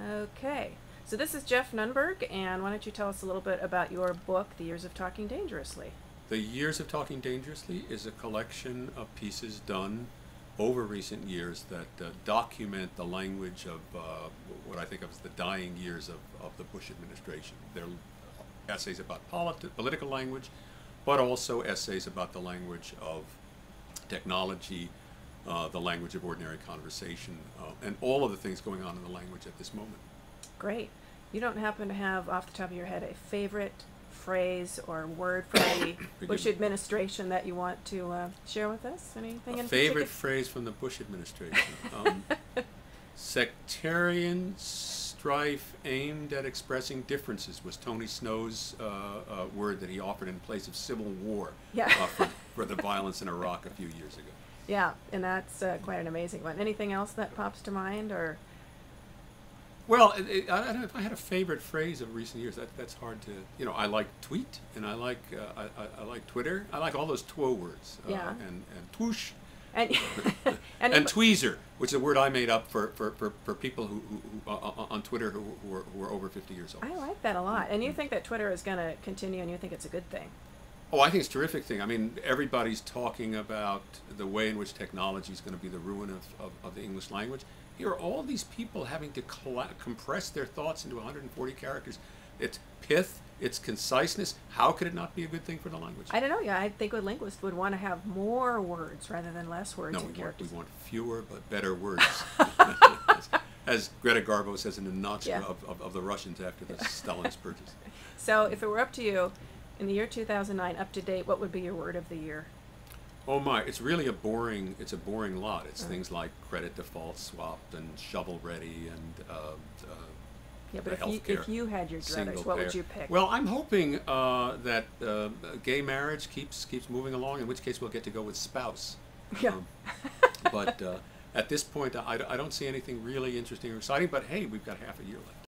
Okay, so this is Geoff Nunberg, and why don't you tell us a little bit about your book, The Years of Talking Dangerously? The Years of Talking Dangerously is a collection of pieces done over recent years that document the language of what I think of as the dying years of the Bush administration. They're essays about political language, but also essays about the language of technology, the language of ordinary conversation, and all of the things going on in the language at this moment. Great. You don't happen to have, off the top of your head, a favorite phrase or word for the Bush administration that you want to share with us? Anything in favorite particular? phrase from the Bush administration? Sectarian strife aimed at expressing differences was Tony Snow's word that he offered in place of civil war for the violence in Iraq a few years ago. Yeah, and that's quite an amazing one. Anything else that pops to mind, or? Well, I don't know if I had a favorite phrase of recent years. That's hard to, I like tweet, and I like Twitter. I like all those TWO words. And twoosh. And, and tweezer, which is a word I made up for people who on Twitter who are over 50 years old. I like that a lot. And you think that Twitter is going to continue, and you think it's a good thing? Oh, I think it's a terrific thing. I mean, everybody's talking about the way in which technology is going to be the ruin of the English language. Here are all these people having to compress their thoughts into 140 characters. It's pith, it's conciseness. How could it not be a good thing for the language? I don't know. Yeah, I think a linguist would want to have more words rather than less words and characters. We want fewer but better words. As Greta Garbo says in a nutshell of the Russians after the Stalin's purchase. So if it were up to you, in the year 2009, up to date, what would be your word of the year? Oh my, it's really a boring lot. It's things like credit default swap and shovel ready and yeah, but if you had your druthers, what would you pick? Well, I'm hoping that gay marriage keeps moving along, in which case we'll get to go with spouse. Yeah. But at this point, I don't see anything really interesting or exciting, but hey, we've got half a year left.